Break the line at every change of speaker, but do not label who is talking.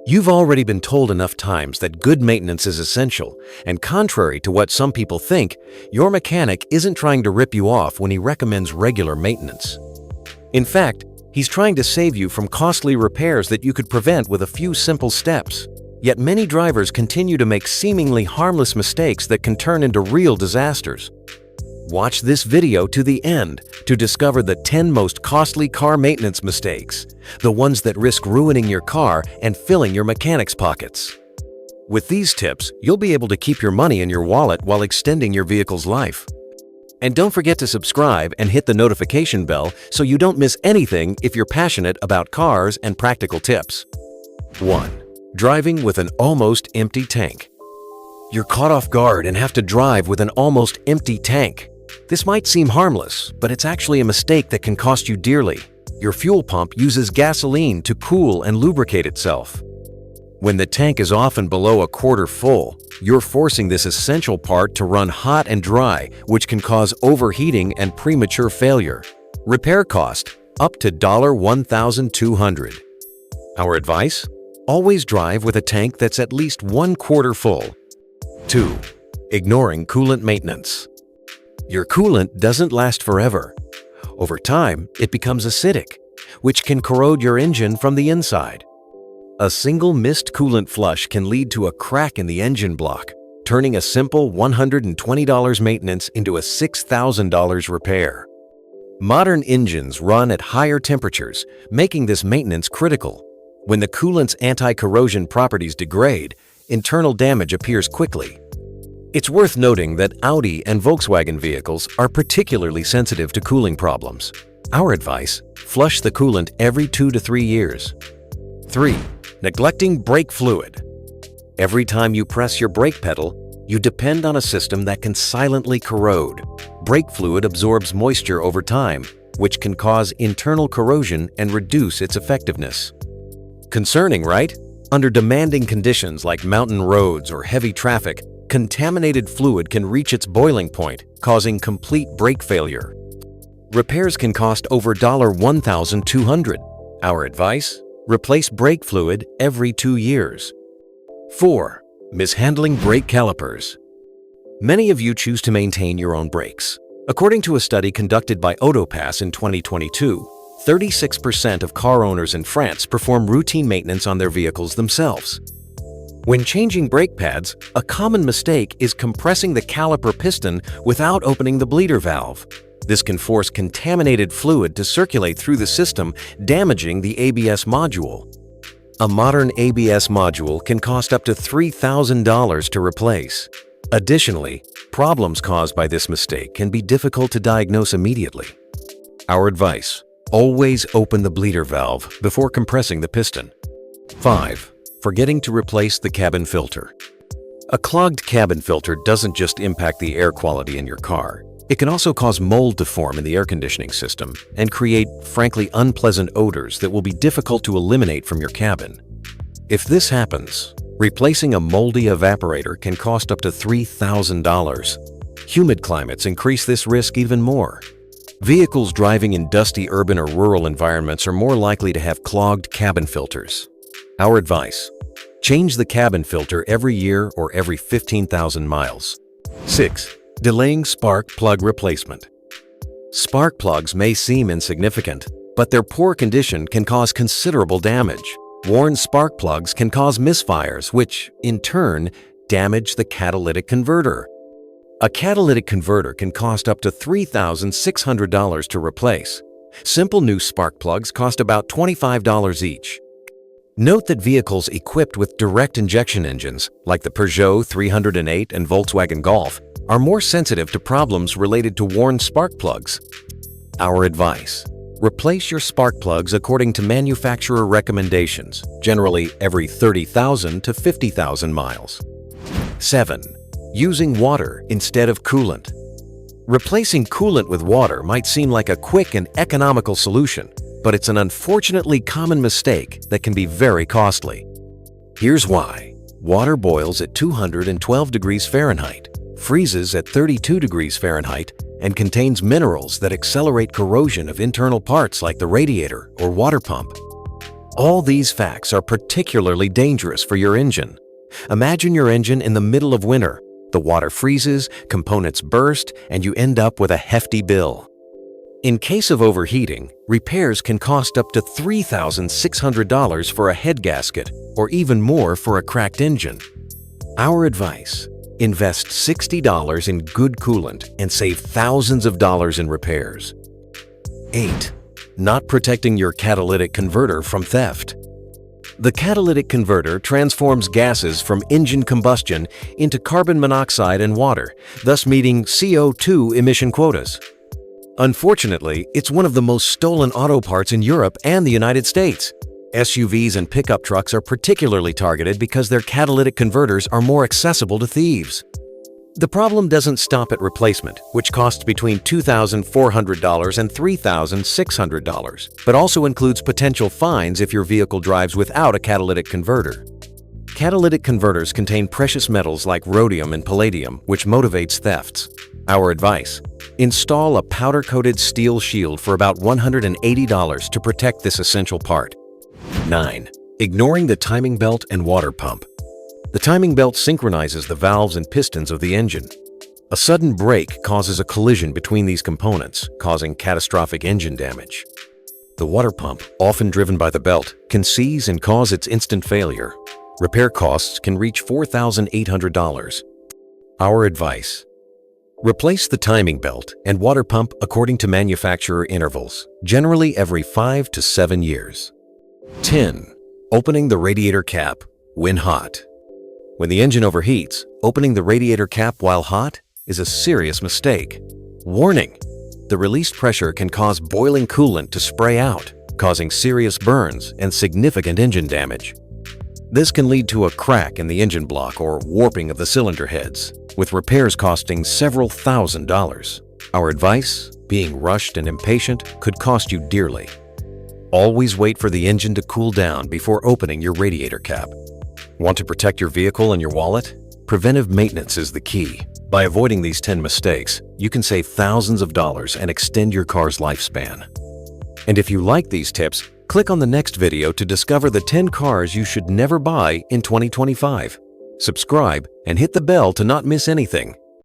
You've already been told enough times that good maintenance is essential, and contrary to what some people think, your mechanic isn't trying to rip you off when he recommends regular maintenance. In fact, he's trying to save you from costly repairs that you could prevent with a few simple steps. Yet many drivers continue to make seemingly harmless mistakes that can turn into real disasters. Watch this video to the end to discover the 10 most costly car maintenance mistakes, the ones that risk ruining your car and filling your mechanic's pockets. With these tips, you'll be able to keep your money in your wallet while extending your vehicle's life. And don't forget to subscribe and hit the notification bell so you don't miss anything if you're passionate about cars and practical tips. 1. Driving with an almost empty tank. You're caught off guard and have to drive with an almost empty tank. This might seem harmless, but it's actually a mistake that can cost you dearly. Your fuel pump uses gasoline to cool and lubricate itself. When the tank is often below a quarter full, you're forcing this essential part to run hot and dry, which can cause overheating and premature failure. Repair cost, up to $1,200. Our advice? Always drive with a tank that's at least 1/4 full. 2. Ignoring coolant maintenance. Your coolant doesn't last forever. Over time, it becomes acidic, which can corrode your engine from the inside. A single missed coolant flush can lead to a crack in the engine block, turning a simple $120 maintenance into a $6,000 repair. Modern engines run at higher temperatures, making this maintenance critical. When the coolant's anti-corrosion properties degrade, internal damage appears quickly. It's worth noting that Audi and Volkswagen vehicles are particularly sensitive to cooling problems. Our advice: flush the coolant every 2 to 3 years. 3. Neglecting brake fluid. Every time you press your brake pedal, you depend on a system that can silently corrode. Brake fluid absorbs moisture over time, which can cause internal corrosion and reduce its effectiveness. Concerning, right? Under demanding conditions like mountain roads or heavy traffic, contaminated fluid can reach its boiling point, causing complete brake failure. Repairs can cost over $1,200. Our advice? Replace brake fluid every 2 years. 4. Mishandling brake calipers. Many of you choose to maintain your own brakes. According to a study conducted by Autopass in 2022, 36% of car owners in France perform routine maintenance on their vehicles themselves. When changing brake pads, a common mistake is compressing the caliper piston without opening the bleeder valve. This can force contaminated fluid to circulate through the system, damaging the ABS module. A modern ABS module can cost up to $3,000 to replace. Additionally, problems caused by this mistake can be difficult to diagnose immediately. Our advice: always open the bleeder valve before compressing the piston. 5. Forgetting to replace the cabin filter. A clogged cabin filter doesn't just impact the air quality in your car. It can also cause mold to form in the air conditioning system and create, frankly, unpleasant odors that will be difficult to eliminate from your cabin. If this happens, replacing a moldy evaporator can cost up to $3,000. Humid climates increase this risk even more. Vehicles driving in dusty urban or rural environments are more likely to have clogged cabin filters. Our advice: change the cabin filter every year or every 15,000 miles. 6. Delaying spark plug replacement. Spark plugs may seem insignificant, but their poor condition can cause considerable damage. Worn spark plugs can cause misfires, which, in turn, damage the catalytic converter. A catalytic converter can cost up to $3,600 to replace. Simple new spark plugs cost about $25 each. Note that vehicles equipped with direct injection engines, like the Peugeot 308 and Volkswagen Golf, are more sensitive to problems related to worn spark plugs. Our advice: replace your spark plugs according to manufacturer recommendations, generally every 30,000 to 50,000 miles. 7. Using water instead of coolant. Replacing coolant with water might seem like a quick and economical solution, but it's an unfortunately common mistake that can be very costly. Here's why. Water boils at 212 degrees Fahrenheit, freezes at 32 degrees Fahrenheit, and contains minerals that accelerate corrosion of internal parts like the radiator or water pump. All these facts are particularly dangerous for your engine. Imagine your engine in the middle of winter. The water freezes, components burst, and you end up with a hefty bill. In case of overheating, repairs can cost up to $3,600 for a head gasket or even more for a cracked engine. Our advice: invest $60 in good coolant and save thousands of dollars in repairs. 8. Not protecting your catalytic converter from theft. The catalytic converter transforms gases from engine combustion into carbon monoxide and water, thus meeting CO2 emission quotas. Unfortunately, it's one of the most stolen auto parts in Europe and the United States. SUVs and pickup trucks are particularly targeted because their catalytic converters are more accessible to thieves. The problem doesn't stop at replacement, which costs between $2,400 and $3,600, but also includes potential fines if your vehicle drives without a catalytic converter. Catalytic converters contain precious metals like rhodium and palladium, which motivates thefts. Our advice: install a powder-coated steel shield for about $180 to protect this essential part. 9. Ignoring the timing belt and water pump. The timing belt synchronizes the valves and pistons of the engine. A sudden break causes a collision between these components, causing catastrophic engine damage. The water pump, often driven by the belt, can seize and cause its instant failure. Repair costs can reach $4,800. Our advice: replace the timing belt and water pump according to manufacturer intervals, generally every 5 to 7 years. 10. Opening the radiator cap when hot. When the engine overheats, opening the radiator cap while hot is a serious mistake. Warning: the released pressure can cause boiling coolant to spray out, causing serious burns and significant engine damage. This can lead to a crack in the engine block or warping of the cylinder heads, with repairs costing several $1,000s. Our advice: being rushed and impatient could cost you dearly. Always wait for the engine to cool down before opening your radiator cap. Want to protect your vehicle and your wallet? Preventive maintenance is the key. By avoiding these 10 mistakes, you can save thousands of dollars and extend your car's lifespan. And if you like these tips, click on the next video to discover the 10 cars you should never buy in 2025. Subscribe and hit the bell to not miss anything.